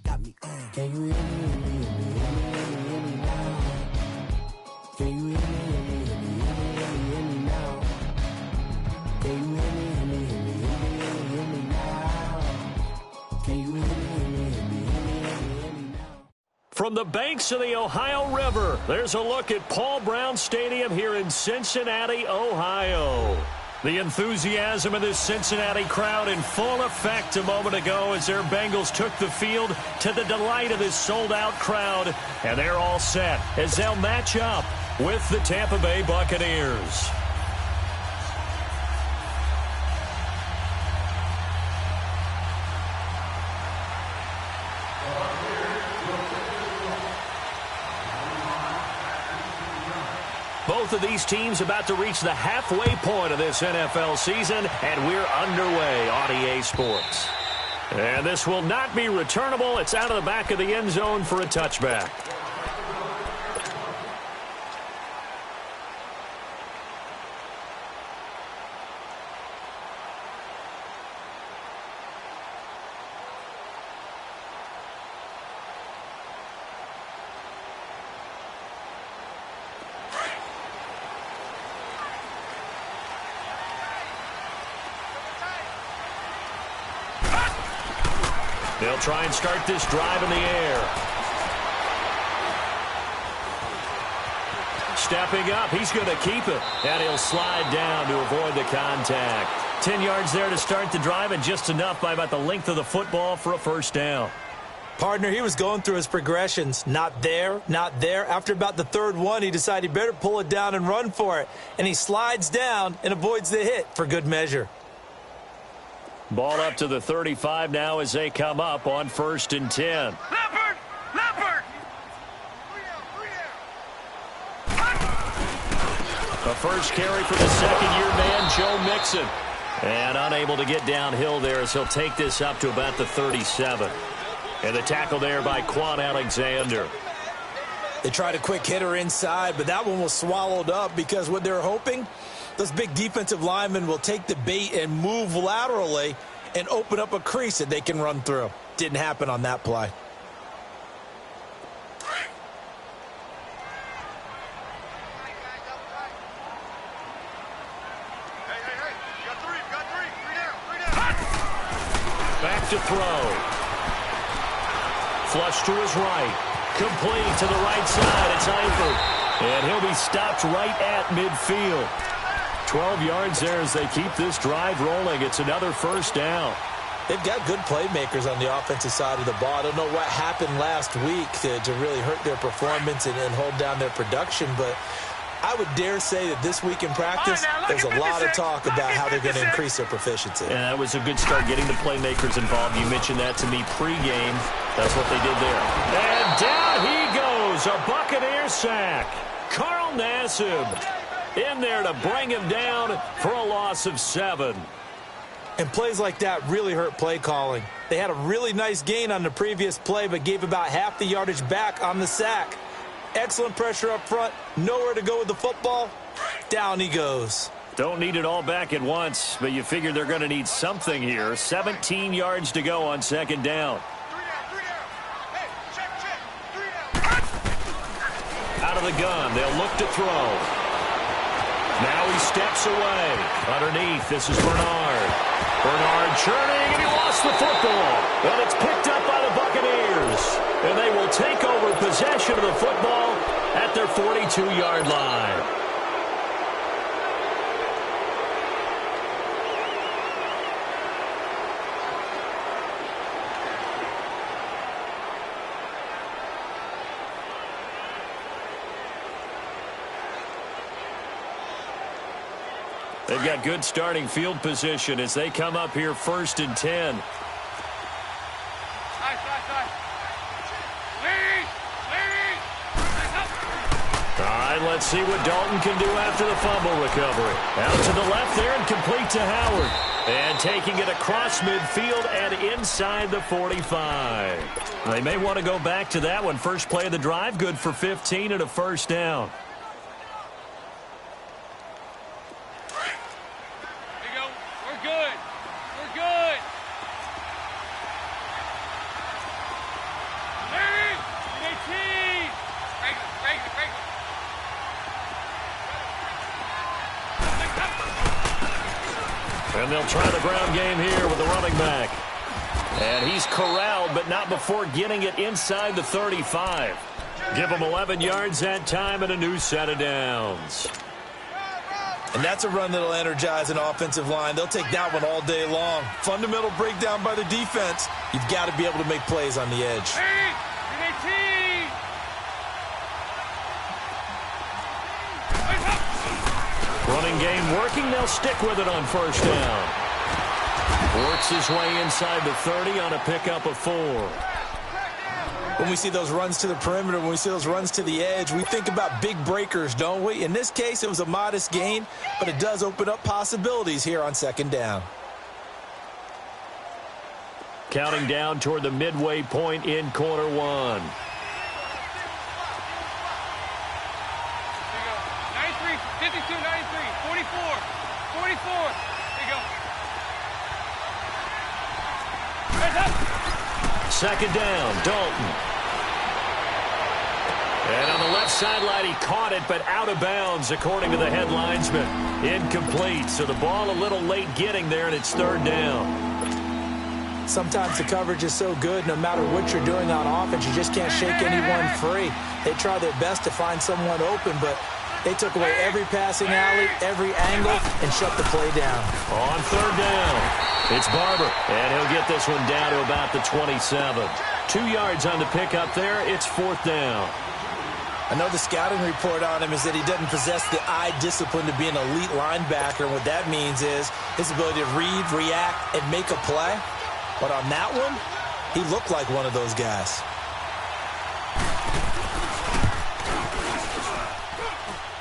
Can you hear me, hear me, hear me, hear me, hear me now? Can you hear me, hear me, hear me, hear me, hear me now? Can you hear me, hear me, hear me, hear me, hear me now? Can you hear me, hear me, hear me, hear me, hear me now? From the banks of the Ohio River, there's a look at Paul Brown Stadium here in Cincinnati, Ohio. The enthusiasm of this Cincinnati crowd in full effect a moment ago as their Bengals took the field to the delight of this sold-out crowd. And they're all set as they'll match up with the Tampa Bay Buccaneers. Both of these teams about to reach the halfway point of this NFL season, and we're underway on EA Sports. And this will not be returnable. It's out of the back of the end zone for a touchback. They'll try and start this drive in the air. Stepping up, he's going to keep it. And he'll slide down to avoid the contact. 10 yards there to start the drive, and just enough by about the length of the football for a first down. Partner, he was going through his progressions. Not there, not there. After about the third one, he decided he better pull it down and run for it. And he slides down and avoids the hit for good measure. Ball up to the 35 now as they come up on 1st and 10. Leopard! Leopard! A first carry for the second-year man, Joe Mixon. And unable to get downhill there as he'll take this up to about the 37. And the tackle there by Quan Alexander. They tried a quick hitter inside, but that one was swallowed up because what they're hoping, those big defensive linemen will take the bait and move laterally and open up a crease that they can run through. Didn't happen on that play. Back to throw. Flush to his right. Complete to the right side. It's Eifert. And he'll be stopped right at midfield. 12 yards there as they keep this drive rolling. It's another first down. They've got good playmakers on the offensive side of the ball. I don't know what happened last week to really hurt their performance and hold down their production, but I would dare say that this week in practice, there's a lot of talk about how they're going to increase their proficiency. And that was a good start getting the playmakers involved. You mentioned that to me pregame. That's what they did there. And down he goes. A Buccaneer sack. Carl Nassib in there to bring him down for a loss of 7. And plays like that really hurt play calling. They had a really nice gain on the previous play, but gave about half the yardage back on the sack. Excellent pressure up front. Nowhere to go with the football. Down he goes. Don't need it all back at once, but you figure they're going to need something here. 17 yards to go on 2nd down. Out of the gun. They'll look to throw. Now he steps away. Underneath, this is Bernard. Bernard churning, and he lost the football. And it's picked up by the Buccaneers. And they will take over possession of the football at their 42-yard line. They've got good starting field position as they come up here 1st and 10. All right, let's see what Dalton can do after the fumble recovery. Out to the left there and complete to Howard. And taking it across midfield and inside the 45. They may want to go back to that one. First play of the drive, good for 15 and a first down. And they'll try the ground game here with the running back. And he's corralled, but not before getting it inside the 35. Give him 11 yards that time and a new set of downs. And that's a run that'll energize an offensive line. They'll take that one all day long. Fundamental breakdown by the defense. You've got to be able to make plays on the edge. Running game working. They'll stick with it on first down. Works his way inside the 30 on a pickup of 4. When we see those runs to the perimeter, when we see those runs to the edge, we think about big breakers, don't we? In this case, it was a modest gain, but it does open up possibilities here on second down. Counting down toward the midway point in quarter 1. 52, 93, 44, 44. There you go. Second down, Dalton. And on the left sideline, he caught it, but out of bounds, according to the head linesman. Incomplete, so the ball a little late getting there, and it's third down. Sometimes the coverage is so good, no matter what you're doing on offense, you just can't shake anyone free. They try their best to find someone open, but they took away every passing alley, every angle, and shut the play down. On third down, it's Barber, and he'll get this one down to about the 27. 2 yards on the pickup there. It's fourth down. I know the scouting report on him is that he doesn't possess the eye discipline to be an elite linebacker. And what that means is his ability to read, react, and make a play. But on that one, he looked like one of those guys.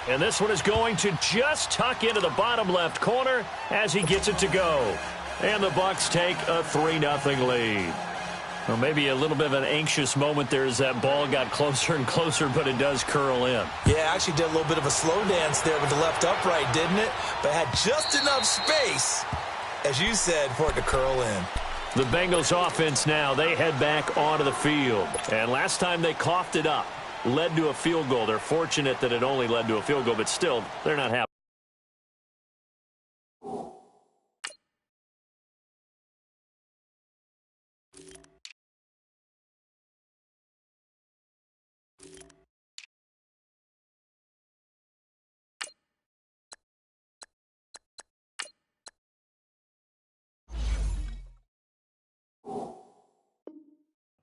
And this one is going to just tuck into the bottom left corner as he gets it to go. And the Bucs take a 3-0 lead. Well, maybe a little bit of an anxious moment there as that ball got closer and closer, but it does curl in. Yeah, actually did a little bit of a slow dance there with the left upright, didn't it? But had just enough space, as you said, for it to curl in. The Bengals offense now, they head back onto the field. And last time they coughed it up, led to a field goal. They're fortunate that it only led to a field goal, but still, they're not happy.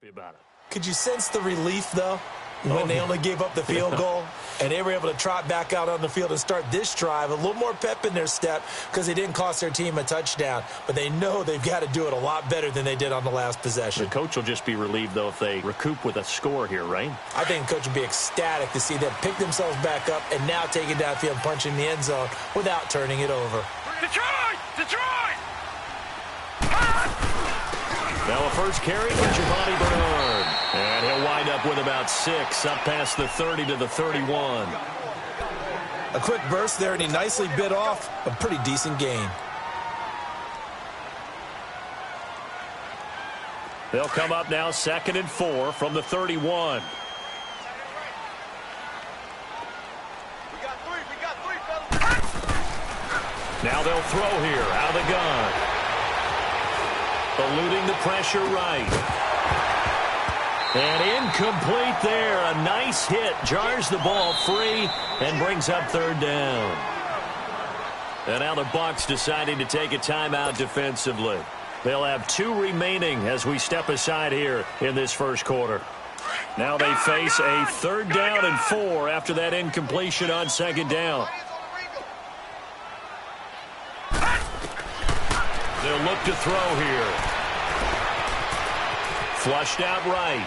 About it. Could you sense the relief, though, when they only gave up the field goal and they were able to trot back out on the field and start this drive? A little more pep in their step because they didn't cost their team a touchdown, but they know they've got to do it a lot better than they did on the last possession. The coach will just be relieved, though, if they recoup with a score here, right? I think the coach would be ecstatic to see them pick themselves back up and now take it downfield and punch in the end zone without turning it over. Detroit! Detroit! Now a first carry for Giovanni Bernard. And he'll wind up with about 6, up past the 30 to the 31. A quick burst there, and he nicely bit off a pretty decent gain. They'll come up now 2nd and 4 from the 31. We got three, fellas. Now they'll throw here out of the gun. Eluding the pressure right. And incomplete there. A nice hit. Jars the ball free and brings up third down. And now the Bucs deciding to take a timeout defensively. They'll have 2 remaining as we step aside here in this first quarter. Now they face a 3rd down and 4 after that incompletion on 2nd down. They'll look to throw here. Flushed out right.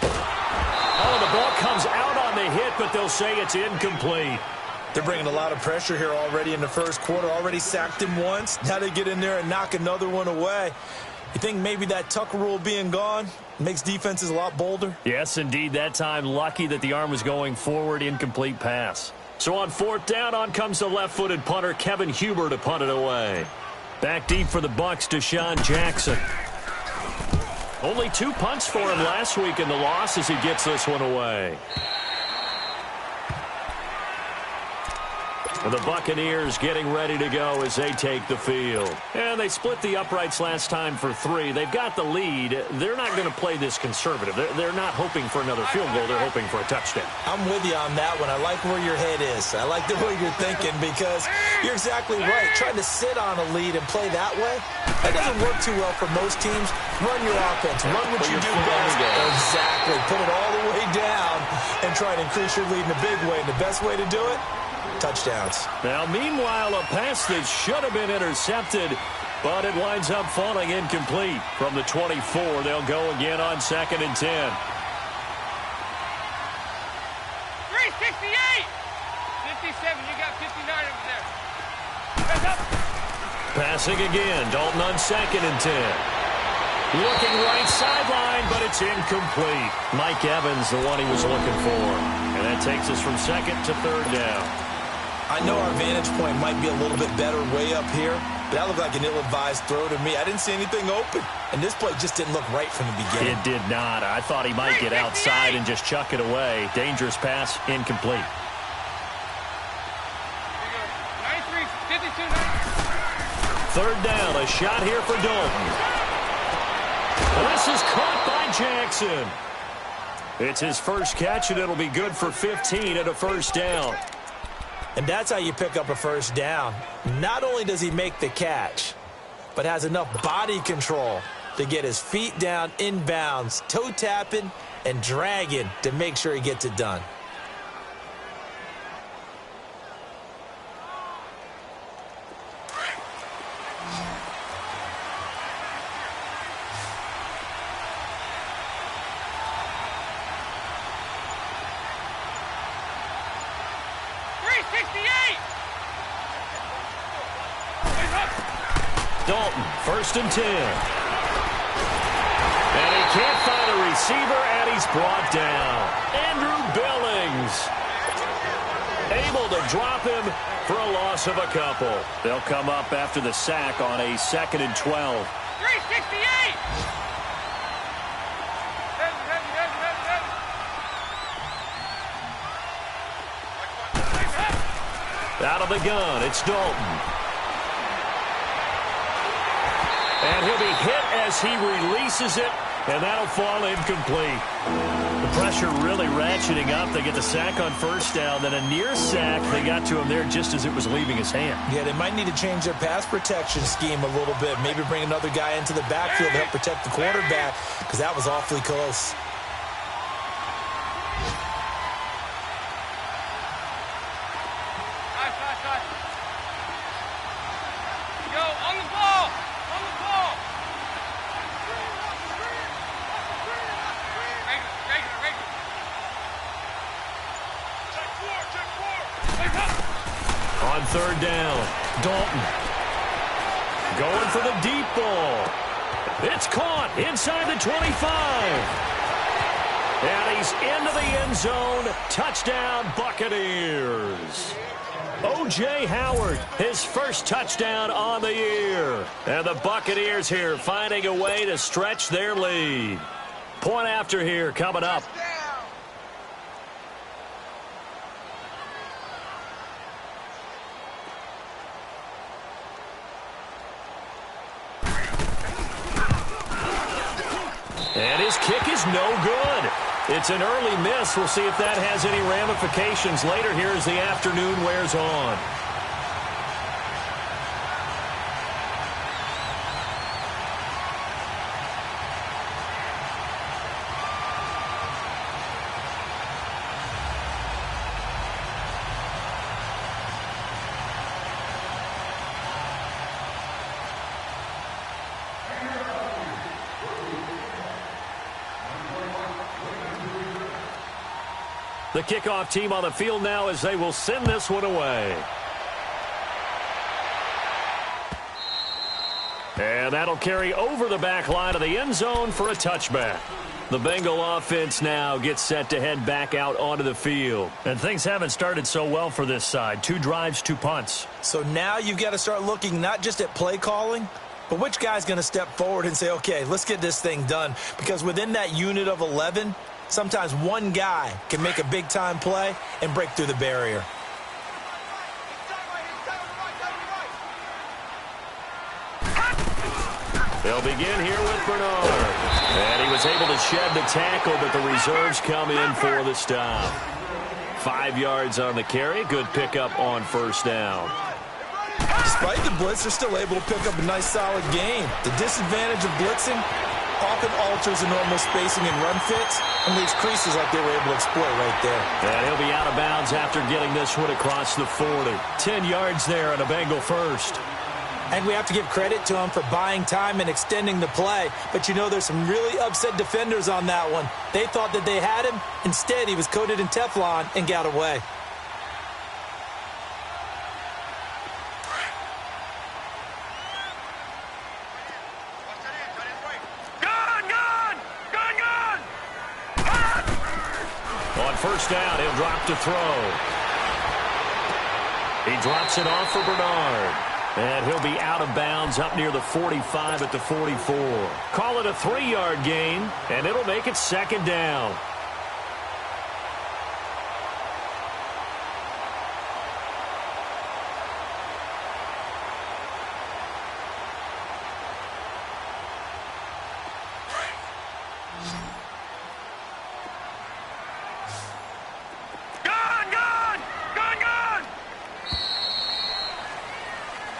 Oh, the ball comes out on the hit, but they'll say it's incomplete. They're bringing a lot of pressure here already in the first quarter. Already sacked him once. Now they get in there and knock another one away. You think maybe that tuck rule being gone makes defenses a lot bolder? Yes, indeed. That time, lucky that the arm was going forward. Incomplete pass. So on 4th down, on comes the left-footed punter, Kevin Huber, to punt it away. Back deep for the Bucs, Deshaun Jackson. Only 2 punts for him last week in the loss as he gets this one away. And the Buccaneers getting ready to go as they take the field. And they split the uprights last time for 3. They've got the lead. They're not going to play this conservative. They're not hoping for another field goal. They're hoping for a touchdown. I'm with you on that one. I like where your head is. I like the way you're thinking because you're exactly right. Trying to sit on a lead and play that way, that doesn't work too well for most teams. Run your offense. Run what you do best. Exactly. Put it all the way down and try to increase your lead in a big way. And the best way to do it, touchdowns. Now, meanwhile, a pass that should have been intercepted, but it winds up falling incomplete. From the 24, they'll go again on 2nd and 10. 368! 57, you got 59 over there. Passing again, Dalton on 2nd and 10. Looking right sideline, but it's incomplete. Mike Evans, the one he was looking for. And that takes us from 2nd to 3rd down. I know our vantage point might be a little bit better way up here, but that looked like an ill-advised throw to me. I didn't see anything open, and this play just didn't look right from the beginning. It did not. I thought he might get outside and just chuck it away. Dangerous pass, incomplete. 3rd down, a shot here for Dalton. This is caught by Jackson. It's his first catch, and it'll be good for 15 and a 1st down. And that's how you pick up a 1st down. Not only does he make the catch, but has enough body control to get his feet down inbounds, toe tapping and dragging to make sure he gets it done. Dalton, 1st and 10. And he can't find a receiver, and he's brought down. Andrew Billings able to drop him for a loss of a couple. They'll come up after the sack on a 2nd and 12. 368! Out of the gun, it's Dalton. And he'll be hit as he releases it, and that'll fall incomplete. The pressure really ratcheting up. They get the sack on 1st down, then a near sack. They got to him there just as it was leaving his hand. Yeah, they might need to change their pass protection scheme a little bit. Maybe bring another guy into the backfield to help protect the quarterback, because that was awfully close. On 3rd down, Dalton going for the deep ball. It's caught inside the 25. And he's into the end zone. Touchdown, Buccaneers. O.J. Howard, his first touchdown on the year. And the Buccaneers here finding a way to stretch their lead. Point after here coming up. And his kick is no good. It's an early miss. We'll see if that has any ramifications later here as the afternoon wears on. The kickoff team on the field now as they will send this one away. And that'll carry over the back line of the end zone for a touchback. The Bengal offense now gets set to head back out onto the field. And things haven't started so well for this side. 2 drives, 2 punts. So now you've got to start looking not just at play calling, but which guy's going to step forward and say, okay, let's get this thing done. Because within that unit of 11, sometimes one guy can make a big-time play and break through the barrier. They'll begin here with Bernard. And he was able to shed the tackle, but the reserves come in for the stop. 5 yards on the carry. Good pickup on first down. Despite the blitz, they're still able to pick up a nice, solid gain. The disadvantage of blitzing often alters the normal spacing and run fits and leaves creases like they were able to exploit right there. And he'll be out of bounds after getting this one across the 40. 10 yards there on a Bengal first. And we have to give credit to him for buying time and extending the play. But you know, there's some really upset defenders on that one. They thought that they had him. Instead, he was coated in Teflon and got away. On first down, he'll drop to throw. He drops it off for Bernard. And he'll be out of bounds up near the 45 at the 44. Call it a 3-yard gain, and it'll make it second down.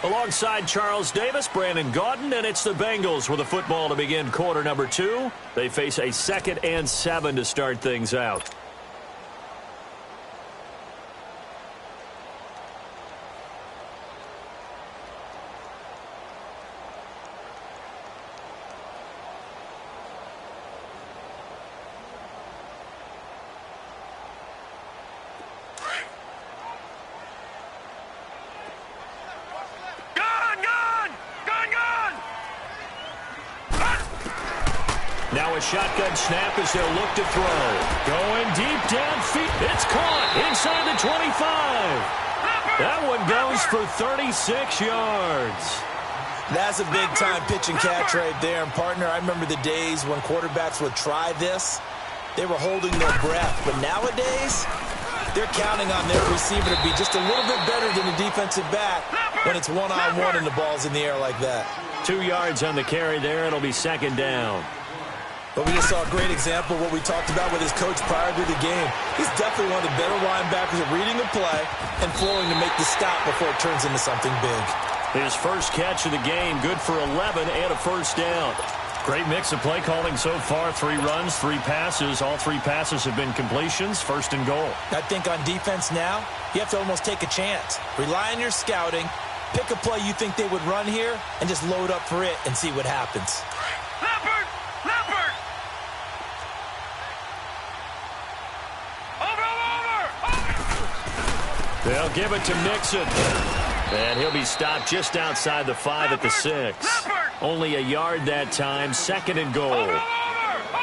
Alongside Charles Davis, Brandon Gaudin, and it's the Bengals with the football to begin quarter number 2. They face a 2nd and 7 to start things out. Now a shotgun snap as they'll look to throw. Going deep downfield. It's caught inside the 25. That one goes for 36 yards. That's a big-time pitch and catch right there. And, partner, I remember the days when quarterbacks would try this. They were holding their breath. But nowadays, they're counting on their receiver to be just a little bit better than the defensive back when it's one-on-one and the ball's in the air like that. 2 yards on the carry there. It'll be second down. But we just saw a great example of what we talked about with his coach prior to the game. He's definitely one of the better linebackers at reading the play and flowing to make the stop before it turns into something big. His first catch of the game, good for 11 and a first down. Great mix of play calling so far. 3 runs, 3 passes. All 3 passes have been completions, first and goal. I think on defense now, you have to almost take a chance. Rely on your scouting, pick a play you think they would run here, and just load up for it and see what happens. They'll give it to Mixon. And he'll be stopped just outside the 5 at the 6. Only a yard that time, second and goal.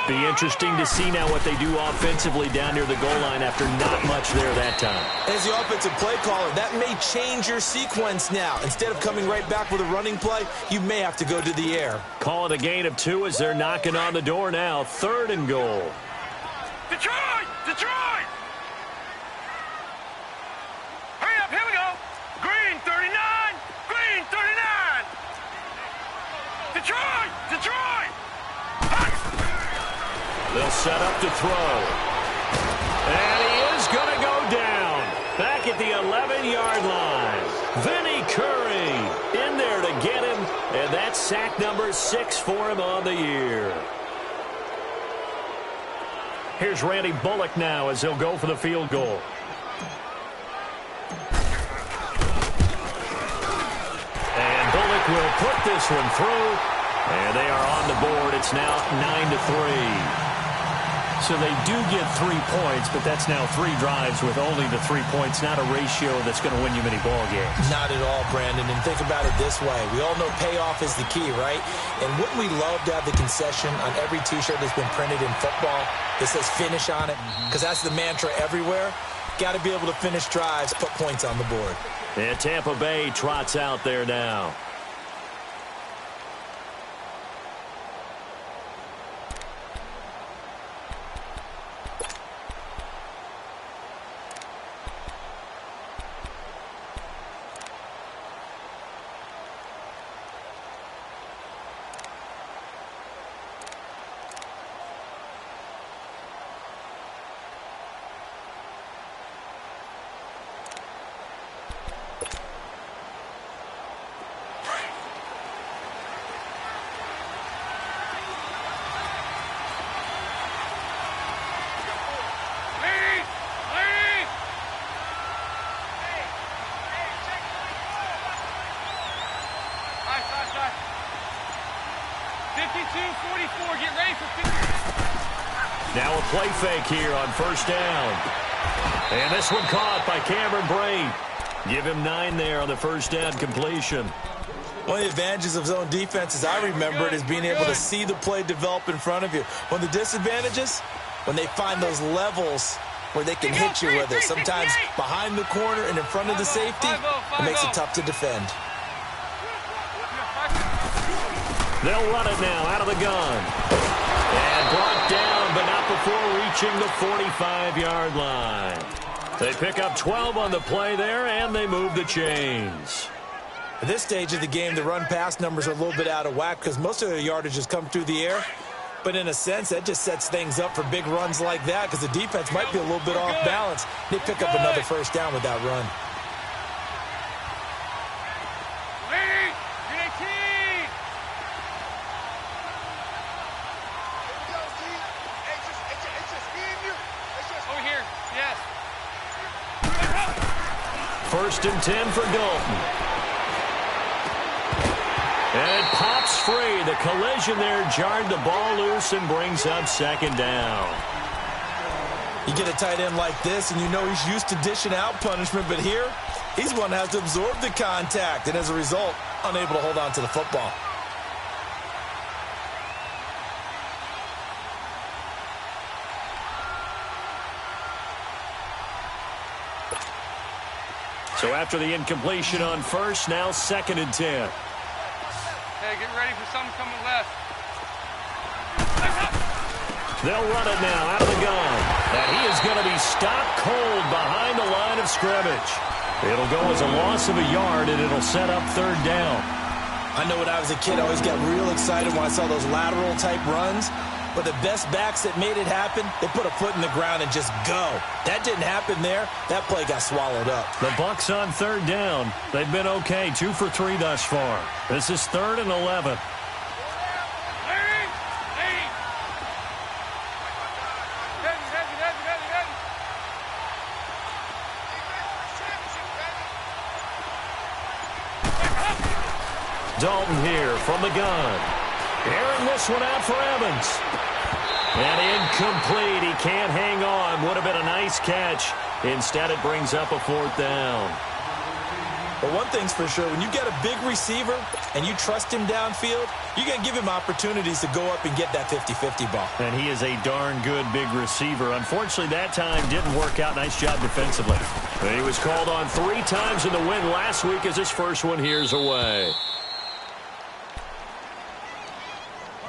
Be interesting to see now what they do offensively down near the goal line after not much there that time. As the offensive play caller, that may change your sequence now. Instead of coming right back with a running play, you may have to go to the air. Call it a gain of 2 as they're knocking on the door now. Third and goal. Detroit! Detroit! Hurry up, here we go. Green 39, green 39. Detroit! Detroit! They'll set up to throw. And he is going to go down. Back at the 11-yard line. Vinny Curry in there to get him. And that's sack number 6 for him on the year. Here's Randy Bullock now as he'll go for the field goal. And Bullock will put this one through. And they are on the board. It's now 9-3. So they do get 3 points, but that's now 3 drives with only the 3 points. Not a ratio that's going to win you many ball games. Not at all, Brandon. And think about it this way. We all know payoff is the key, right? And wouldn't we love to have the concession on every T-shirt that's been printed in football that says finish on it? Because that's the mantra everywhere. Got to be able to finish drives, put points on the board. And Tampa Bay trots out there now. Now a play fake here on first down. And this one caught by Cameron Brate. Give him 9 there on the first down completion. One of the advantages of zone defense, as I remember it, is being able to see the play develop in front of you. One of the disadvantages, when they find those levels where they can hit you with it. Sometimes behind the corner and in front of the safety, it makes it tough to defend. They'll run it now out of the gun. And brought down, but not before reaching the 45-yard line. They pick up 12 on the play there, and they move the chains. At this stage of the game, the run-pass numbers are a little bit out of whack because most of their yardage has come through the air. But in a sense, that just sets things up for big runs like that because the defense might be a little bit off balance. They pick up another first down with that run. Over here, yes. First and 10 for Dalton. And it pops free. The collision there jarred the ball loose and brings up second down. You get a tight end like this, and you know he's used to dishing out punishment, but here, he's one that has to absorb the contact, and as a result, unable to hold on to the football. So after the incompletion on first, now second and 10. Hey, get ready for something coming left. They'll run it now out of the gun. And he is going to be stopped cold behind the line of scrimmage. It'll go as a loss of a yard, and it'll set up third down. I know when I was a kid, I always got real excited when I saw those lateral-type runs. But the best backs that made it happen, they put a foot in the ground and just go. That didn't happen there. That play got swallowed up. The Bucs on third down. They've been okay, 2 for 3 thus far. This is 3rd and 11. Dalton here from the gun. Airing this one out for Evans. And incomplete. He can't hang on. Would have been a nice catch. Instead, it brings up a 4th down. But one thing's for sure, when you get a big receiver and you trust him downfield, you got to give him opportunities to go up and get that 50-50 ball. And he is a darn good big receiver. Unfortunately, that time didn't work out. Nice job defensively. And he was called on 3 times in the win last week as his first one here's away.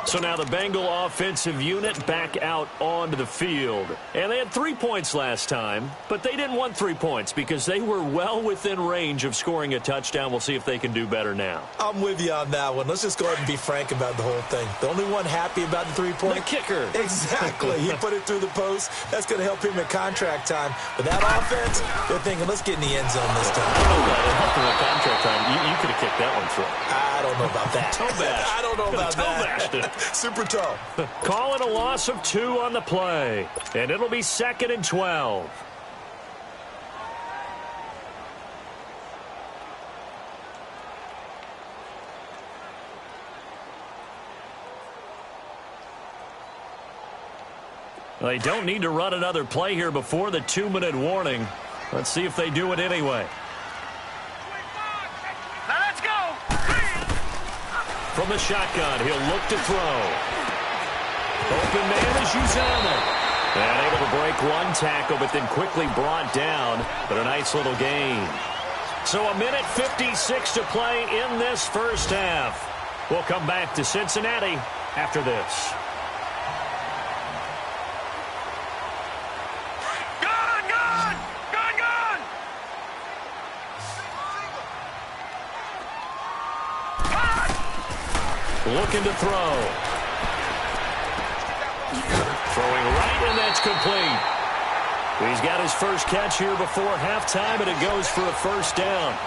So now the Bengal offensive unit back out onto the field. And they had 3 points last time, but they didn't want 3 points because they were well within range of scoring a touchdown. We'll see if they can do better now. I'm with you on that one. Let's just go ahead and be frank about the whole thing. The only one happy about the 3-point. The kicker. Exactly. He put it through the post. That's going to help him at contract time. But that offense, they're thinking, let's get in the end zone this time. I don't know about it. Helping with contract time. You could have kicked that one through. I don't know about that. Toe bash. I don't know about that. Super toe. Call it a loss of 2 on the play. And it'll be 2nd and 12. They don't need to run another play here before the 2-minute warning. Let's see if they do it anyway. Now let's go. From the shotgun, he'll look to throw. Open man is Uzama. And able to break one tackle, but then quickly brought down. But a nice little gain. So 1:56 to play in this first half. We'll come back to Cincinnati after this. Looking to throw. Throwing right, and that's complete. He's got his first catch here before halftime, and it goes for a first down.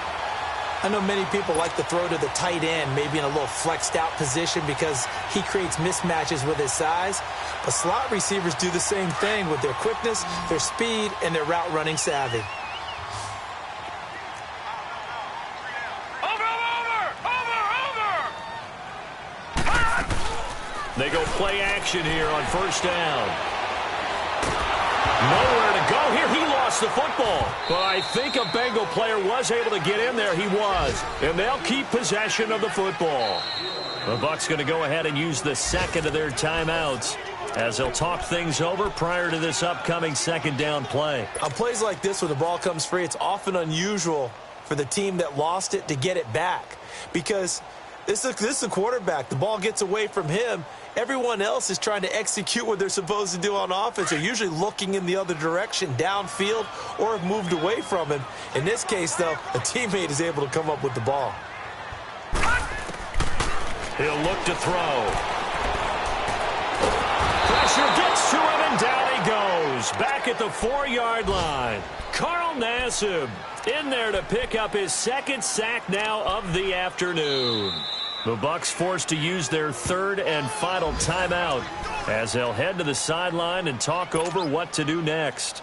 I know many people like to throw to the tight end, maybe in a little flexed out position because he creates mismatches with his size. But slot receivers do the same thing with their quickness, their speed, and their route running savvy. They go play action here on first down. Nowhere to go here. He lost the football. But I think a Bengal player was able to get in there. He was. And they'll keep possession of the football. The Bucs going to go ahead and use the second of their timeouts as they'll talk things over prior to this upcoming second down play. On plays like this where the ball comes free, it's often unusual for the team that lost it to get it back. Because this is a quarterback. The ball gets away from him. Everyone else is trying to execute what they're supposed to do on offense. They're usually looking in the other direction, downfield, or have moved away from him. In this case, though, a teammate is able to come up with the ball. He'll look to throw. Pressure gets to him, and down he goes. Back at the 4-yard line. Carl Nassib in there to pick up his second sack now of the afternoon. The Bucs forced to use their third and final timeout as they'll head to the sideline and talk over what to do next.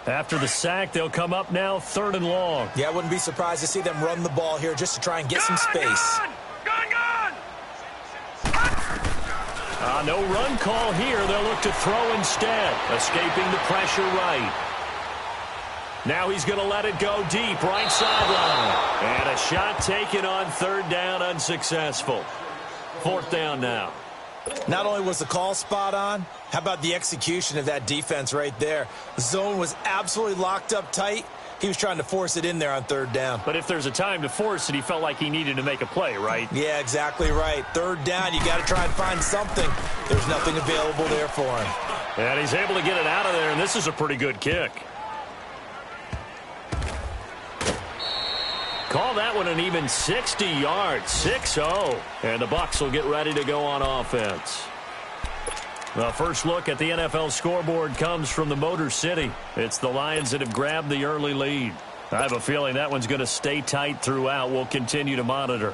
After the sack, they'll come up now 3rd and long. Yeah, I wouldn't be surprised to see them run the ball here just to try and get some space. No run call here. They'll look to throw instead, escaping the pressure right. Now he's going to let it go deep, right sideline. And a shot taken on 3rd down, unsuccessful. 4th down now. Not only was the call spot on, how about the execution of that defense right there? The zone was absolutely locked up tight. He was trying to force it in there on 3rd down. But if there's a time to force it, he felt like he needed to make a play, right? Yeah, exactly right. 3rd down, you got to try and find something. There's nothing available there for him. And he's able to get it out of there, and this is a pretty good kick. Call that one an even 60 yards, 6-0. And the Bucs will get ready to go on offense. The first look at the NFL scoreboard comes from the Motor City. It's the Lions that have grabbed the early lead. I have a feeling that one's going to stay tight throughout. We'll continue to monitor.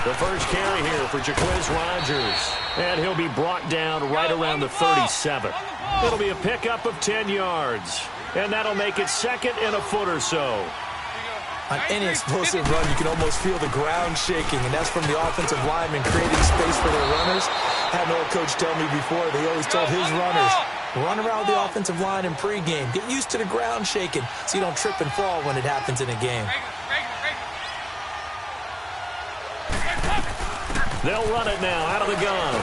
The first carry here for Jaquiz Rodgers. And he'll be brought down right around the 37. It'll be a pickup of 10 yards. And that'll make it 2nd and a foot or so. On any explosive run, you can almost feel the ground shaking, and that's from the offensive linemen creating space for their runners. I had an old coach tell me before, they always told his runners, run around the offensive line in pregame. Get used to the ground shaking so you don't trip and fall when it happens in a game. They'll run it now out of the gun.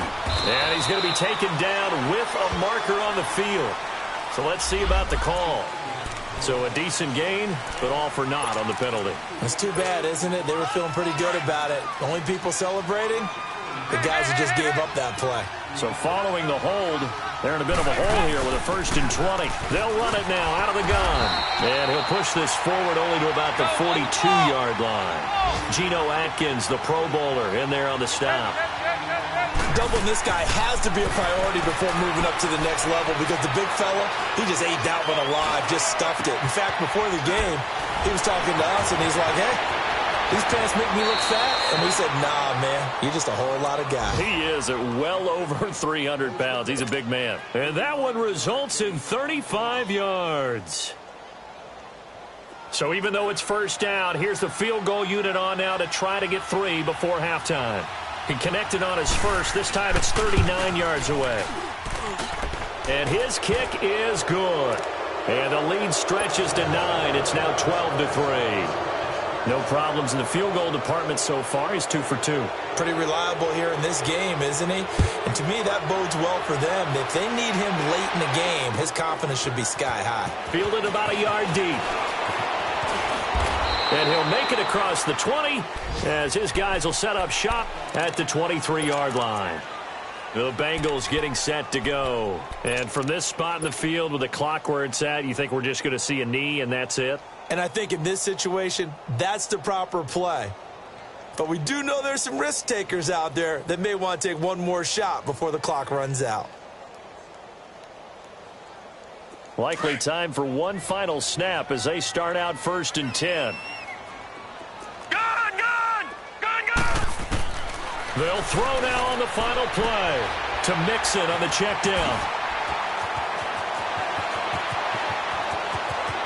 And he's going to be taken down with a marker on the field. So let's see about the call. So a decent gain, but all for naught on the penalty. It's too bad, isn't it? They were feeling pretty good about it. The only people celebrating, the guys who just gave up that play. So following the hold, they're in a bit of a hole here with a 1st and 20. They'll run it now out of the gun. And he'll push this forward only to about the 42-yard line. Geno Atkins, the Pro Bowler, in there on the stop. Doubling this guy has to be a priority before moving up to the next level because the big fella, he just ate that one alive, just stuffed it. In fact, before the game, he was talking to us, and he's like, hey, these pants make me look fat. And we said, nah, man, you're just a whole lot of guy. He is at well over 300 pounds. He's a big man. And that one results in 35 yards. So even though it's 1st down, here's the field goal unit on now to try to get 3 before halftime. He connected on his first. This time it's 39 yards away. And his kick is good. And the lead stretches to 9. It's now 12-3. No problems in the field goal department so far. He's 2 for 2. Pretty reliable here in this game, isn't he? And to me, that bodes well for them. If they need him late in the game, his confidence should be sky high. Fielded about a yard deep. And he'll make it across the 20 as his guys will set up shop at the 23-yard line. The Bengals getting set to go. And from this spot in the field with the clock where it's at, you think we're just going to see a knee and that's it? And I think in this situation, that's the proper play. But we do know there's some risk takers out there that may want to take one more shot before the clock runs out. Likely time for one final snap as they start out 1st and 10. They'll throw now on the final play to Mixon on the check down.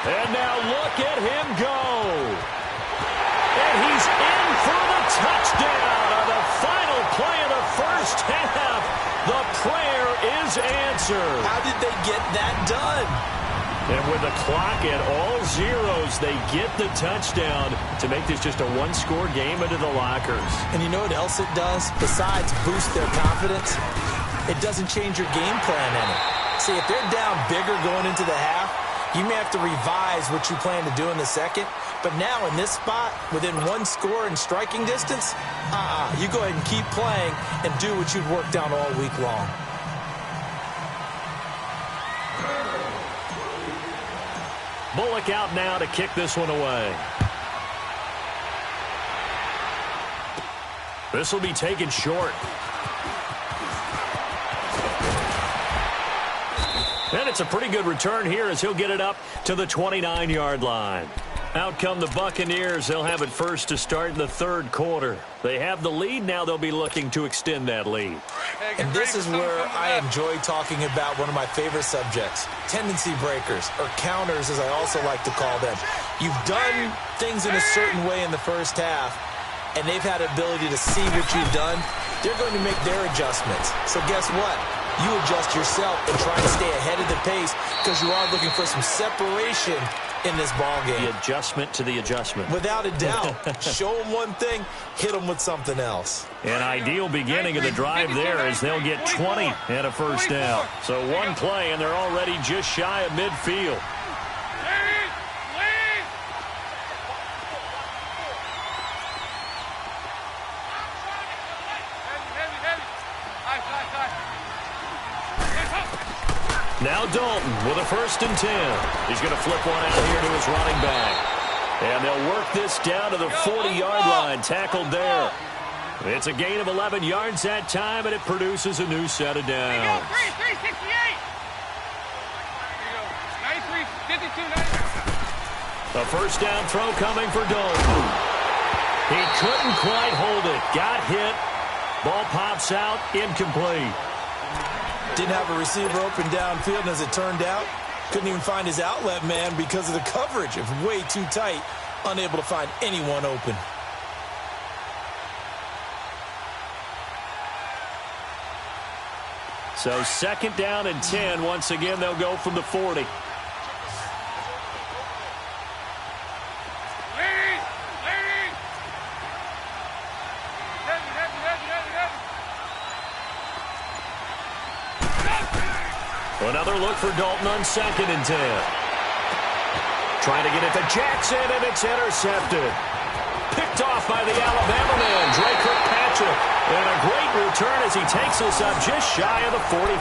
And now look at him go. And he's in for the touchdown on the final play of the first half. The prayer is answered. How did they get that done? And with the clock at all zeros, they get the touchdown to make this just a one-score game into the lockers. And you know what else it does? Besides boost their confidence, it doesn't change your game plan any. See, if they're down bigger going into the half, you may have to revise what you plan to do in the second. But now in this spot, within one score and striking distance, you go ahead and keep playing and do what you've worked on all week long. Bullock out now to kick this one away. This will be taken short. And it's a pretty good return here as he'll get it up to the 29-yard line. Out come the Buccaneers. They'll have it first to start in the third quarter. They have the lead. Now they'll be looking to extend that lead. And this is where I enjoy talking about one of my favorite subjects, tendency breakers, or counters as I also like to call them. You've done things in a certain way in the first half, and they've had the ability to see what you've done. They're going to make their adjustments. So guess what? You adjust yourself and try to stay ahead of the pace because you are looking for some separation in this ball game. The adjustment to the adjustment. Without a doubt. Show them one thing, hit them with something else. An ideal beginning of the drive there as they'll get 20 and a first down. So one play and they're already just shy of midfield. Now Dalton with a 1st and 10. He's going to flip one out here to his running back. And they'll work this down to the 40-yard line. Tackled there. It's a gain of 11 yards that time, and it produces a new set of downs. 368. A first down throw coming for Dalton. He couldn't quite hold it. Got hit. Ball pops out. Incomplete. Didn't have a receiver open downfield, and as it turned out, couldn't even find his outlet man because of the coverage. It was way too tight, unable to find anyone open. So 2nd down and 10. Once again, they'll go from the 40. Another look for Dalton on 2nd and 10. Trying to get it to Jackson, and it's intercepted. Picked off by the Alabama man, Dre Kirkpatrick. And a great return as he takes us up just shy of the 45.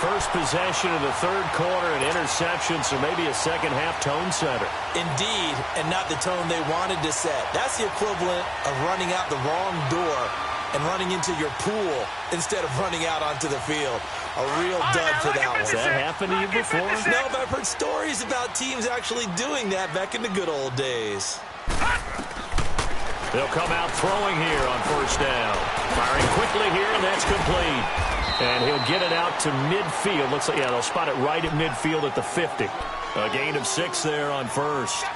First possession of the third quarter, an interception, so maybe a second-half tone setter. Indeed, and not the tone they wanted to set. That's the equivalent of running out the wrong door and running into your pool instead of running out onto the field. A real dud for that one. Has that happened to you before? No, but I've heard stories about teams actually doing that back in the good old days. They'll come out throwing here on 1st down. Firing quickly here, and that's complete. And he'll get it out to midfield. Looks like, yeah, they'll spot it right at midfield at the 50. A gain of 6 there on 1st.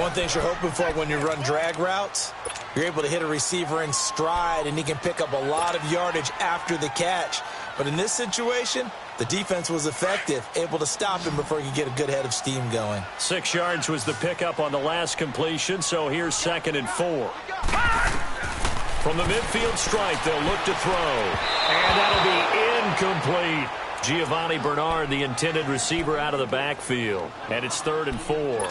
One thing you're hoping for when you run drag routes, you're able to hit a receiver in stride, and he can pick up a lot of yardage after the catch. But in this situation, the defense was effective, able to stop him before he could get a good head of steam going. 6 yards was the pickup on the last completion, so here's 2nd and 4. From the midfield stripe, they'll look to throw. And that'll be incomplete. Giovanni Bernard, the intended receiver, out of the backfield. And it's 3rd and 4.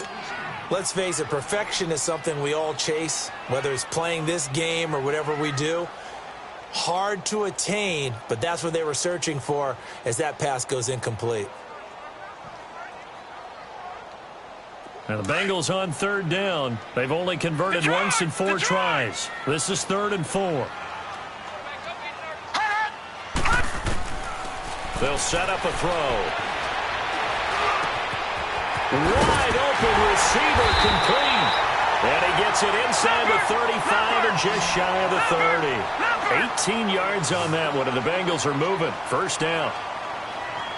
Let's face it, perfection is something we all chase, whether it's playing this game or whatever we do. Hard to attain, but that's what they were searching for as that pass goes incomplete. Now the Bengals on 3rd down. They've only converted once in 4 tries. This is 3rd and 4. They'll set up a throw. Wide open receiver complete. And he gets it inside the 35 and just shy of the 30. 18 yards on that one, and the Bengals are moving. First down.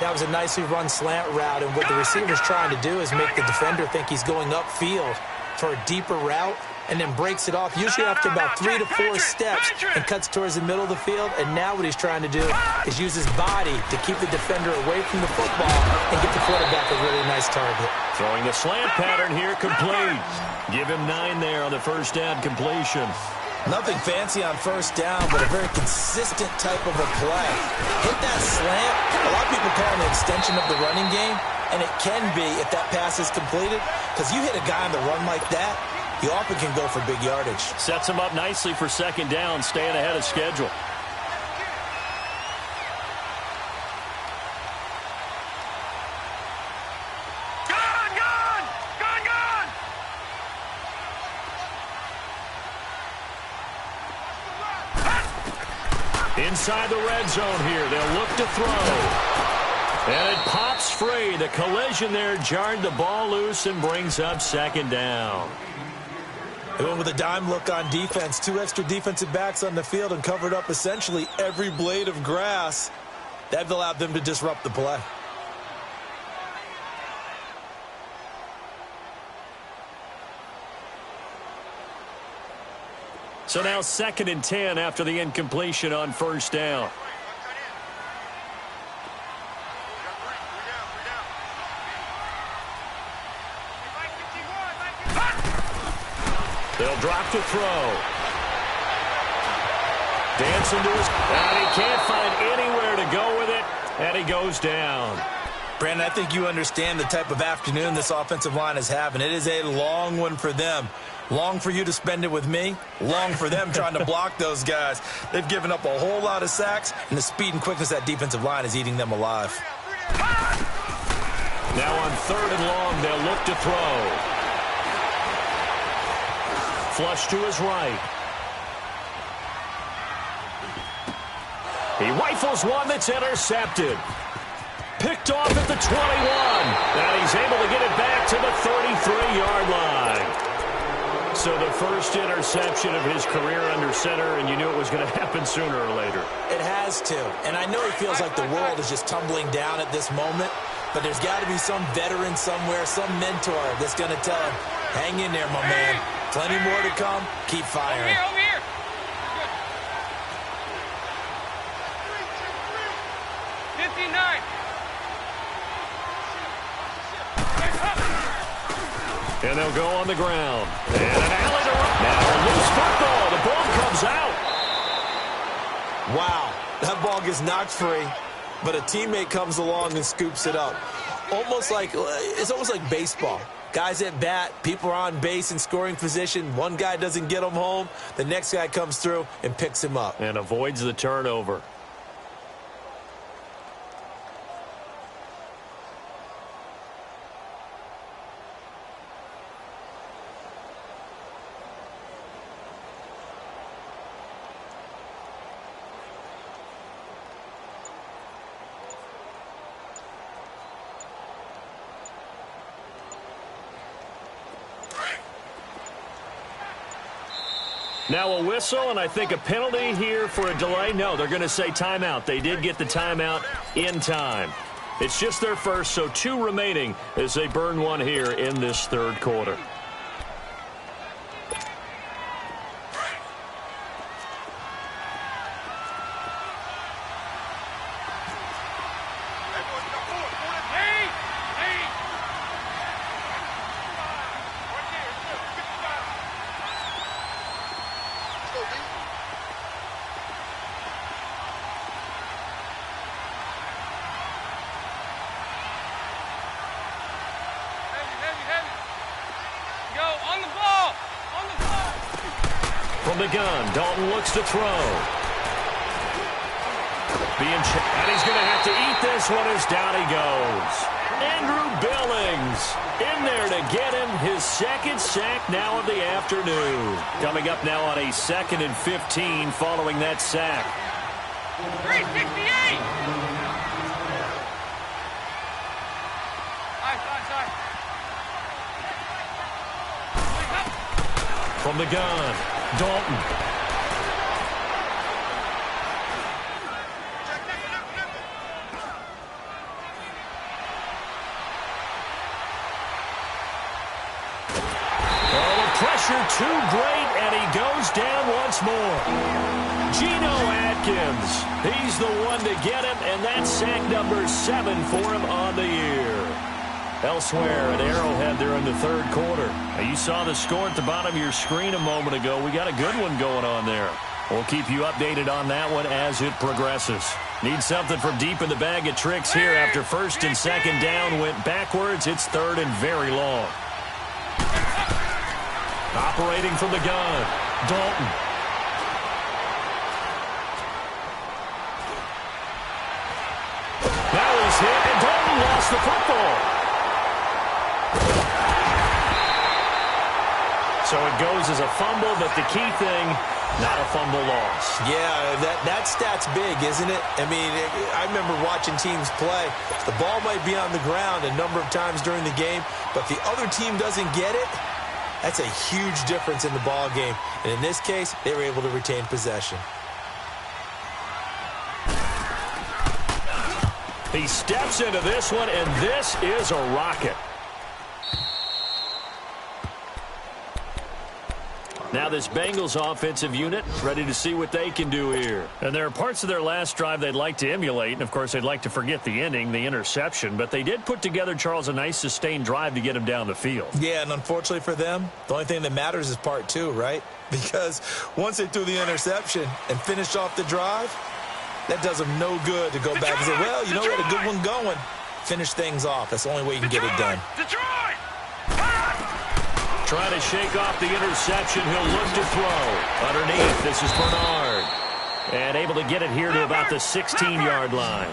That was a nicely run slant route, and what the receiver's trying to do is make the defender think he's going upfield for a deeper route, and then breaks it off, usually after about 3 to 4 steps, and cuts towards the middle of the field. And now what he's trying to do is use his body to keep the defender away from the football and get the quarterback a really nice target. Throwing the slant pattern here, complete. Give him 9 there on the first down completion. Nothing fancy on first down, but a very consistent type of a play. Hit that slant. A lot of people call it an extension of the running game, and it can be if that pass is completed, because you hit a guy on the run like that, you often can go for big yardage. Sets him up nicely for second down, staying ahead of schedule. Inside the red zone here, they'll look to throw. And it pops free. The collision there jarred the ball loose and brings up second down. They went with a dime look on defense. 2 extra defensive backs on the field and covered up essentially every blade of grass. That allowed them to disrupt the play. So now 2nd and 10 after the incompletion on first down. They'll drop to throw. Dancing to his... And he can't find anywhere to go with it, and he goes down. Brandon, I think you understand the type of afternoon this offensive line is having. It is a long one for them. Long for you to spend it with me. Long for them trying to block those guys. They've given up a whole lot of sacks, and the speed and quickness of that defensive line is eating them alive. Now on 3rd and long, they'll look to throw. Flush to his right. He rifles one that's intercepted. Picked off at the 21. And he's able to get it back to the 33-yard line. So the first interception of his career under center, and you knew it was going to happen sooner or later. It has to. And I know he feels like the world is just tumbling down at this moment, but there's got to be some veteran somewhere, some mentor that's going to tell him, hang in there, my man. Plenty more to come. Keep firing. Over here. Good. 59. And they'll go on the ground. And an alley to run. Now a loose football. The ball comes out. Wow. That ball gets knocked free, but a teammate comes along and scoops it up. It's almost like baseball. Guys at bat, people are on base in scoring position. One guy doesn't get him home. The next guy comes through and picks him up. And avoids the turnover. Now a whistle, and I think a penalty here for a delay. No, they're going to say timeout. They did get the timeout in time. It's just their first, so 2 remaining as they burn one here in this 3rd quarter. From the gun, Dalton looks to throw. And he's going to have to eat this one as down he goes. Andrew Billings in there to get him his 2nd sack now of the afternoon. Coming up now on a 2nd and 15 following that sack. 368. Sorry. From the gun, Dalton. Oh, the pressure too great, and he goes down once more. Geno Atkins, he's the one to get him, and that's sack number 7 for him on the year. Elsewhere at Arrowhead there in the third quarter. Now, you saw the score at the bottom of your screen a moment ago. We got a good one going on there. We'll keep you updated on that one as it progresses. Need something from deep in the bag of tricks here after first and second down went backwards. It's third and very long. Operating from the gun, Dalton. That was hit, and Dalton lost the football. So it goes as a fumble, but the key thing, not a fumble loss. Yeah, that stat's big, isn't it? I mean, I remember watching teams play. The ball might be on the ground a number of times during the game, but the other team doesn't get it. That's a huge difference in the ball game. And in this case, they were able to retain possession. He steps into this one, and this is a rocket. Now this Bengals offensive unit ready to see what they can do here. And there are parts of their last drive they'd like to emulate. And, of course, they'd like to forget the ending, the interception. But they did put together, Charles, a nice sustained drive to get him down the field. Yeah, and unfortunately for them, the only thing that matters is part 2, right? Because once they threw the interception and finished off the drive, that does them no good to go back and say, well, you know, we had a good one going. Finish things off. That's the only way you can get it done. Trying to shake off the interception. He'll look to throw. Underneath, this is Bernard. And able to get it here to about the 16-yard line.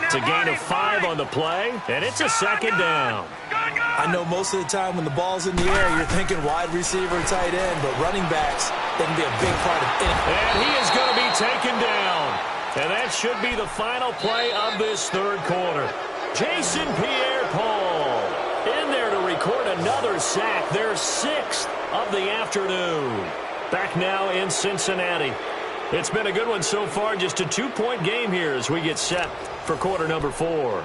It's a gain of 5 on the play, and it's a second down. I know most of the time when the ball's in the air, you're thinking wide receiver, tight end, but running backs, they can be a big part of it. And he is going to be taken down. And that should be the final play of this third quarter. Jason Pierre-Paul in there to record another sack, their 6th of the afternoon. Back now in Cincinnati. It's been a good one so far, just a 2-point game here as we get set for quarter number 4.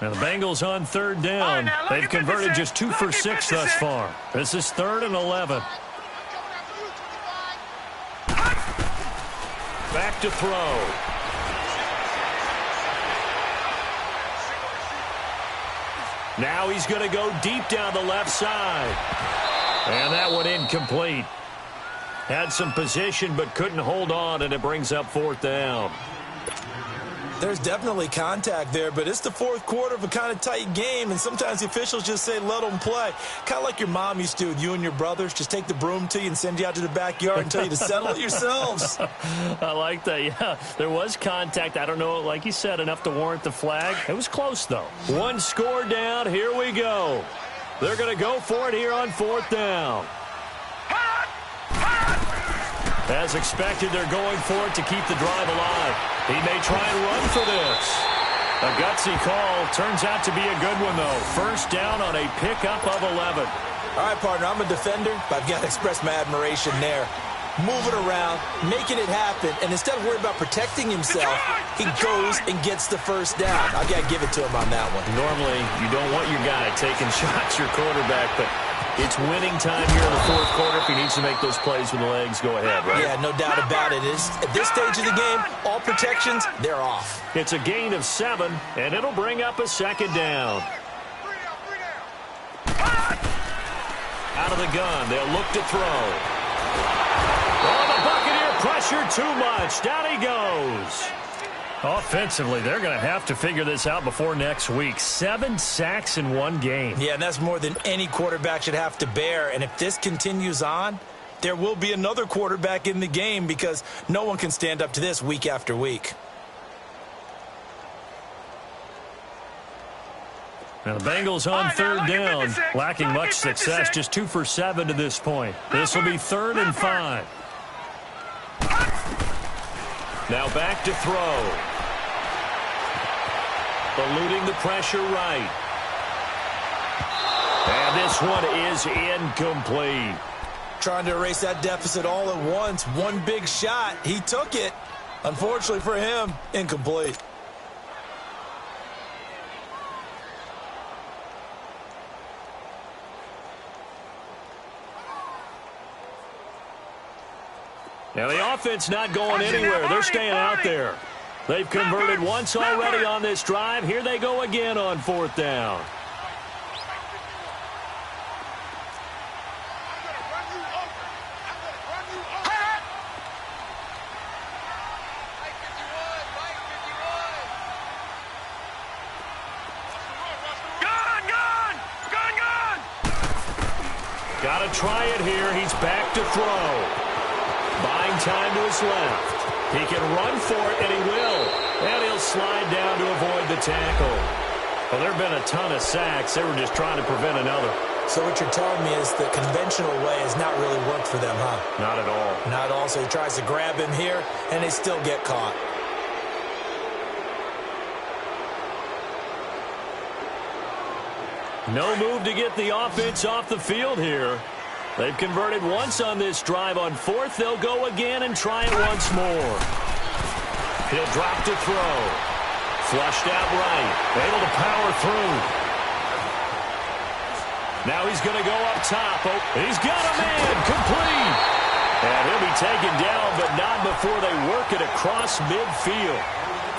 Now the Bengals on third down. They've converted just 2 for 6 thus far. This is 3rd and 11. Back to throw. Now he's going to go deep down the left side. And that one incomplete. Had some position but couldn't hold on, and it brings up 4th down. There's definitely contact there, but it's the fourth quarter of a kind of tight game, and sometimes the officials just say, let them play. Kind of like your mom used to with you and your brothers. Just take the broom to you and send you out to the backyard and tell you to settle it yourselves. I like that, yeah. There was contact. I don't know, like you said, enough to warrant the flag. It was close, though. 1 score down. Here we go. They're going to go for it here on 4th down. As expected, they're going for it to keep the drive alive. He may try and run for this. A gutsy call. Turns out to be a good one, though. 1st down on a pickup of 11. All right, partner, I'm a defender, but I've got to express my admiration there. Moving around, making it happen, and instead of worrying about protecting himself, he goes and gets the 1st down. I've got to give it to him on that one. Normally, you don't want your guy taking shots, your quarterback, but it's winning time here in the 4th quarter. If he needs to make those plays with the legs, go ahead, right? Yeah, no doubt about it. At this stage of the game, all protections, they're off. It's a gain of 7, and it'll bring up a 2nd down. Out of the gun, they'll look to throw. Oh, the Buccaneer pressure too much. Down he goes. Offensively, they're going to have to figure this out before next week. 7 sacks in 1 game. Yeah, and that's more than any quarterback should have to bear. And if this continues on, there will be another quarterback in the game because no one can stand up to this week after week. Now the Bengals on third down, lacking much success, just 2 for 7 to this point. This will be 3rd and 5. Now back to throw. Eluding the pressure right. And this one is incomplete. Trying to erase that deficit all at once. One big shot. He took it. Unfortunately for him, incomplete. Now the offense not going anywhere. They're staying out there. They've converted once already on this drive. Here they go again on 4th down. Got to try it here. He's back to throw. Buying time to his left. He can run for it, and he will. And he'll slide down to avoid the tackle. Well, there have been a ton of sacks. They were just trying to prevent another. So what you're telling me is the conventional way has not really worked for them, huh? Not at all. Not at all. So he tries to grab him here, and they still get caught. No move to get the offense off the field here. They've converted once on this drive. On 4th, they'll go again and try it once more. He'll drop to throw. Flushed out right. Able to power through. Now he's going to go up top. Oh, he's got a man. Complete. And he'll be taken down, but not before they work it across midfield.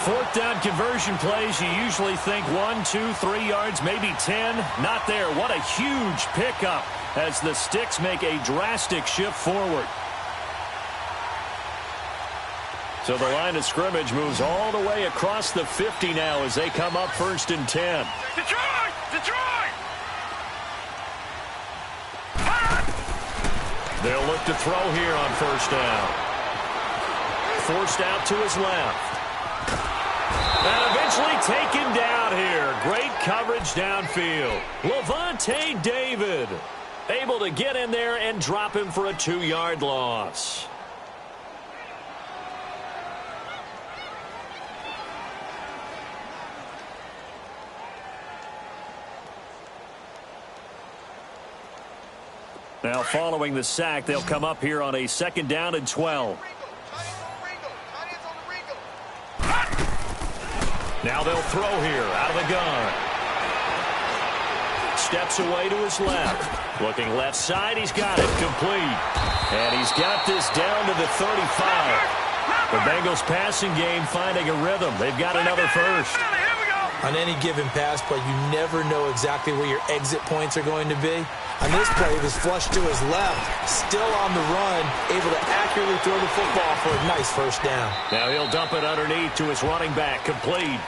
4th down conversion plays, you usually think 1, 2, 3 yards, maybe 10. Not there. What a huge pickup as the Sticks make a drastic shift forward. So the line of scrimmage moves all the way across the 50 now as they come up 1st and 10. Detroit! Detroit! They'll look to throw here on 1st down. Forced out to his left. And eventually taken down here. Great coverage downfield. Levante David able to get in there and drop him for a 2-yard loss. Now following the sack, they'll come up here on a 2nd down and 12. Now they'll throw here out of the gun. Steps away to his left. Looking left side, he's got it. Complete. And he's got this down to the 35. The Bengals passing game finding a rhythm. They've got another first. On any given pass play, you never know exactly where your exit points are going to be. On this play, it was flushed to his left, still on the run, able to accurately throw the football for a nice 1st down. Now he'll dump it underneath to his running back. Complete.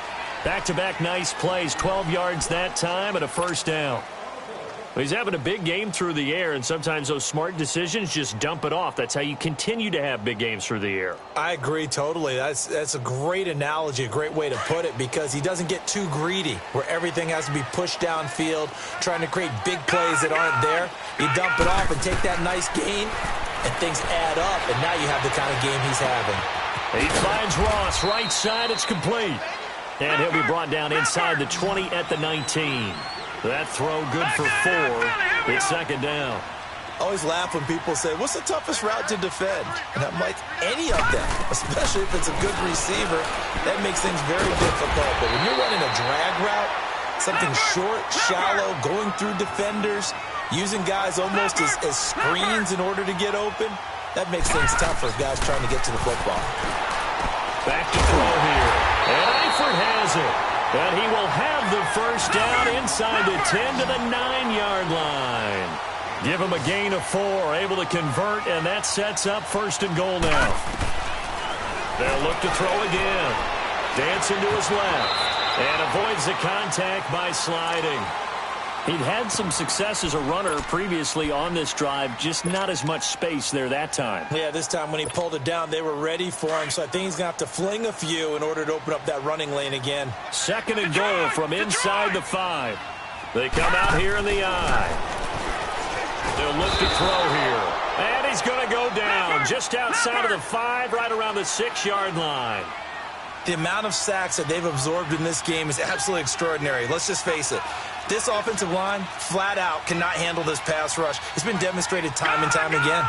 Back-to-back nice plays, 12 yards that time and a 1st down. He's having a big game through the air, and sometimes those smart decisions just dump it off. That's how you continue to have big games through the air. I agree totally. That's a great analogy, a great way to put it, because he doesn't get too greedy where everything has to be pushed downfield, trying to create big plays that aren't there. You dump it off and take that nice gain, and things add up, and now you have the kind of game he's having. He finds Ross right side. It's complete. And he'll be brought down inside the 20 at the 19. That throw good for 4. It's 2nd down. I always laugh when people say, what's the toughest route to defend? And I'm like, any of them, especially if it's a good receiver. That makes things very difficult. But when you're running a drag route, something short, shallow, going through defenders, using guys almost as screens in order to get open, that makes things tough for guys trying to get to the football. Back to throw here. And Eifert has it. And he will have the 1st down inside the 10 to the 9-yard line. Give him a gain of 4, able to convert, and that sets up 1st and goal now. They'll look to throw again. Dancing to his left. And avoids the contact by sliding. He'd had some success as a runner previously on this drive, just not as much space there that time. Yeah, this time when he pulled it down, they were ready for him, so I think he's going to have to fling a few in order to open up that running lane again. 2nd and goal from inside the 5. They come out here in the eye. They'll look to throw here. And he's going to go down just outside of the 5, right around the 6-yard line. The amount of sacks that they've absorbed in this game is absolutely extraordinary. Let's just face it. This offensive line, flat out, cannot handle this pass rush. It's been demonstrated time and time again.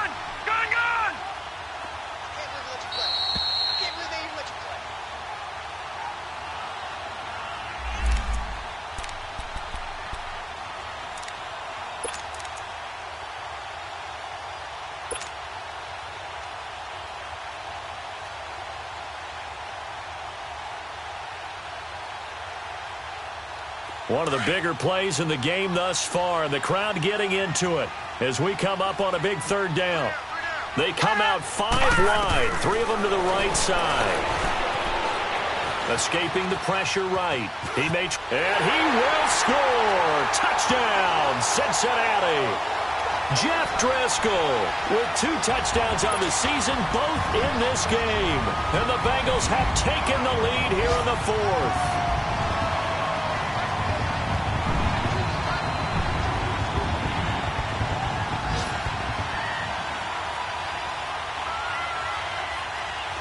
One of the bigger plays in the game thus far, and the crowd getting into it as we come up on a big 3rd down. They come out 5 wide, 3 of them to the right side. Escaping the pressure right. And he will score. Touchdown, Cincinnati. Jeff Driscoll with 2 touchdowns on the season, both in this game. And the Bengals have taken the lead here in the 4th.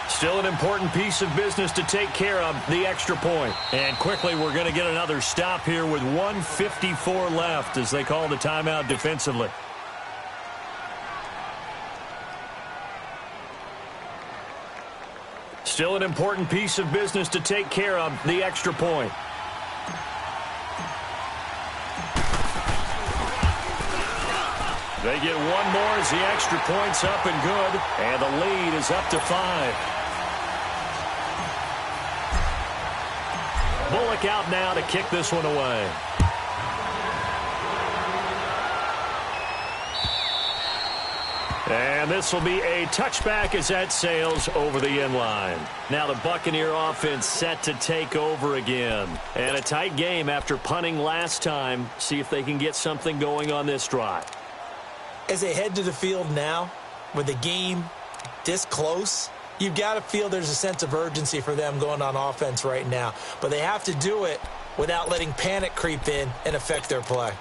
Still an important piece of business to take care of, the extra point. And quickly, we're going to get another stop here with 1:54 left as they call the timeout defensively. Still an important piece of business to take care of, the extra point. They get one more as the extra point's up and good. And the lead is up to 5. Bullock out now to kick this one away. And this will be a touchback as that sails over the end line. Now the Buccaneer offense set to take over again. And a tight game after punting last time. See if they can get something going on this drive. As they head to the field now, with the game this close, you've got to feel there's a sense of urgency for them going on offense right now. But they have to do it without letting panic creep in and affect their play.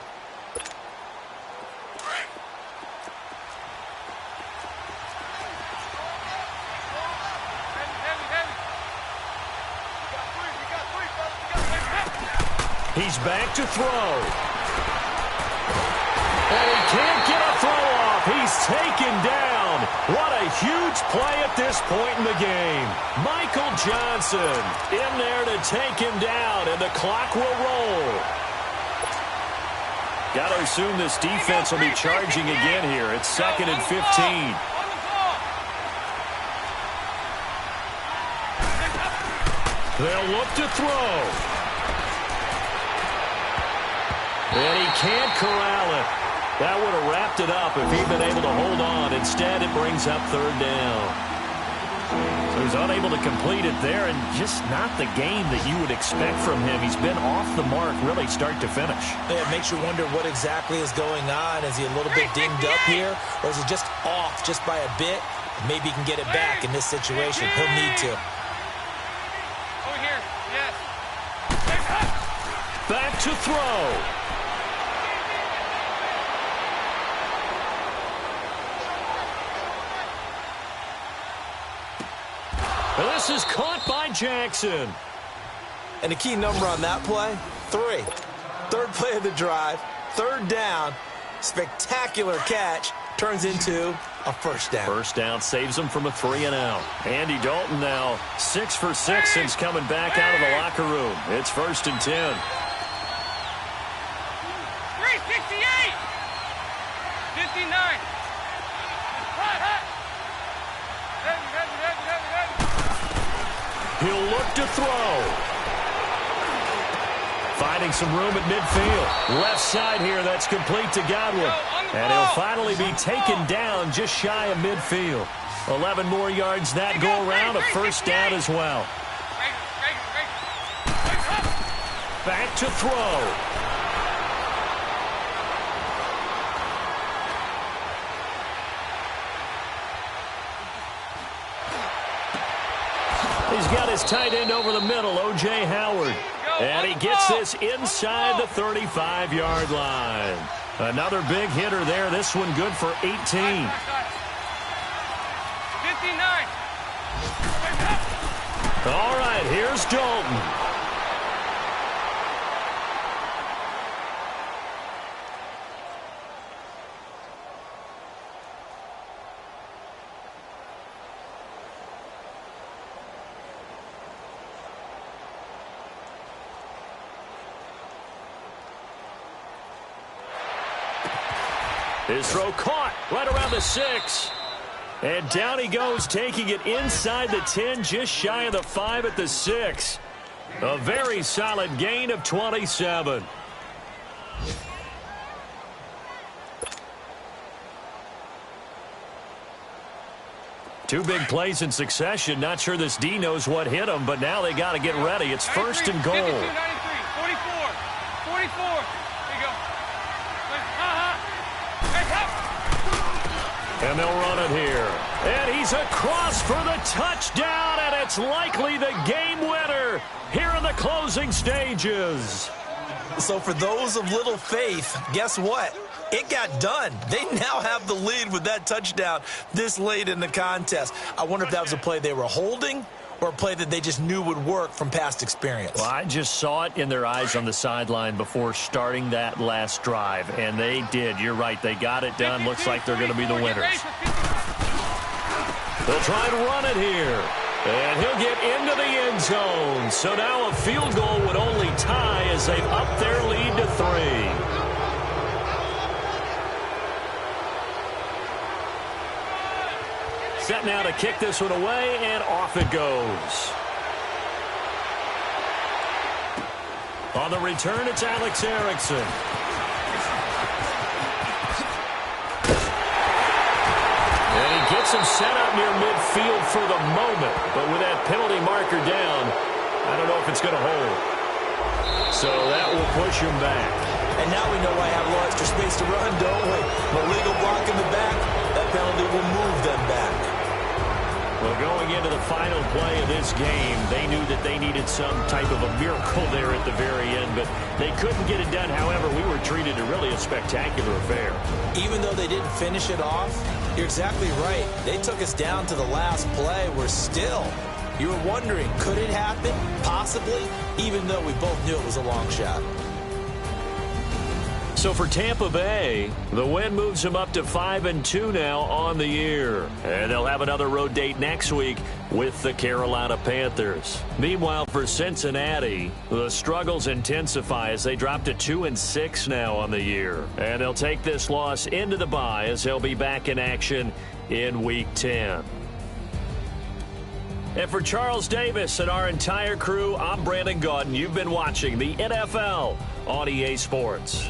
He's back to throw. And he can't get a throw off. He's taken down. What a huge play at this point in the game. Michael Johnson in there to take him down, and the clock will roll. Got to assume this defense will be charging again here. It's 2nd and 15. They'll look to throw. And he can't corral it. That would have wrapped it up if he'd been able to hold on. Instead, it brings up 3rd down. So he's unable to complete it there, and just not the game that you would expect from him. He's been off the mark really start to finish. Yeah, it makes you wonder what exactly is going on. Is he a little bit dinged up here, or is he just off just by a bit? Maybe he can get it back in this situation. He'll need to. Over here, yes. Back to throw. This is caught by Jackson. And the key number on that play, 3. 3rd play of the drive, 3rd down, spectacular catch, turns into a 1st down. 1st down saves him from a 3-and-out. Andy Dalton now 6 for 6 since coming back out of the locker room. It's 1st and 10. 368. 59. He'll look to throw. Finding some room at midfield. Left side here, that's complete to Godwin. And he'll finally be taken down just shy of midfield. 11 more yards that go around, a 1st down as well. Back to throw. He's got his tight end over the middle, O.J. Howard. And he gets this inside the 35-yard line. Another big hitter there. This one good for 18. 59. All right, here's Dalton. His throw caught right around the 6. And down he goes, taking it inside the 10, just shy of the 5 at the 6. A very solid gain of 27. Two big plays in succession. Not sure this D knows what hit him, but now they got to get ready. It's first and goal. 92, 93, 44, 44. There you go. And they'll run it here. And he's across for the touchdown, and it's likely the game winner here in the closing stages. So for those of little faith, guess what? It got done. They now have the lead with that touchdown this late in the contest. I wonder if that was a play they were holding or a play that they just knew would work from past experience. Well, I just saw it in their eyes on the sideline before starting that last drive, and they did. You're right. They got it done. Looks like they're going to be the winners. They'll try to run it here, and he'll get into the end zone. So now a field goal would only tie as they've upped their lead to 3. Set now to kick this one away, and off it goes. On the return, it's Alex Erickson. And he gets him set up near midfield for the moment. But with that penalty marker down, I don't know if it's going to hold. So that will push him back. And now we know why I have a little extra space to run, don't we? No legal block in the back. That penalty will move them back. Well, going into the final play of this game, they knew that they needed some type of a miracle there at the very end, but they couldn't get it done. However, we were treated to really a spectacular affair. Even though they didn't finish it off, you're exactly right. They took us down to the last play. We're still, you were wondering, could it happen? Possibly, even though we both knew it was a long shot. So for Tampa Bay, the win moves them up to 5-2 now on the year. And they'll have another road date next week with the Carolina Panthers. Meanwhile, for Cincinnati, the struggles intensify as they drop to 2-6 now on the year. And they'll take this loss into the bye as they'll be back in action in Week 10. And for Charles Davis and our entire crew, I'm Brandon Gaudin. You've been watching the NFL on EA Sports.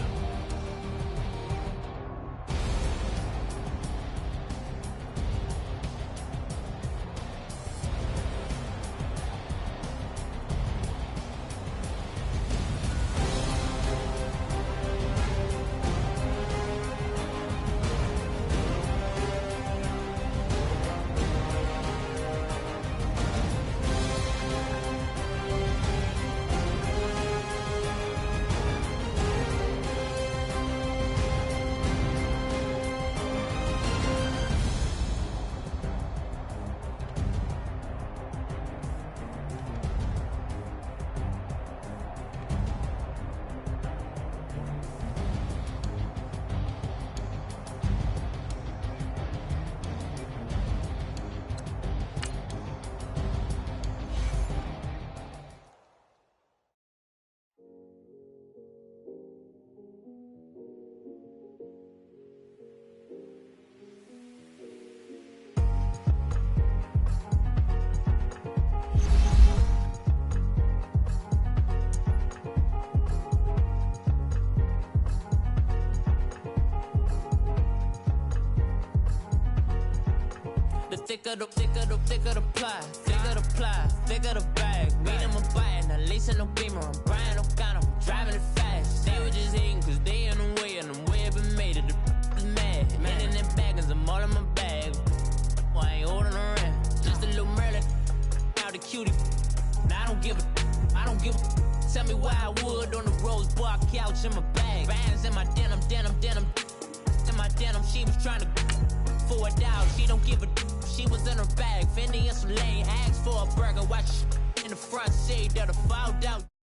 Thicker the ply, thicker the ply, thicker the bag. Meet them a bite, now lace in no beamer. I'm Brian O'Connor, I'm driving it fast. They were just hating cause they in the way, and the way I've been made it, the is mad. Man in that bag, cause I'm all in my bag. Well, I ain't holding around. Just a little Merlin, out the cutie. Now I don't give a Tell me why I would on the rose bar couch in my bag. Bands in my denim. In my denim, she was trying to for $1. She don't give a. She was in her bag. Fendi and some lane. Asked for a burger. Watch in the front seat. That'll fall out.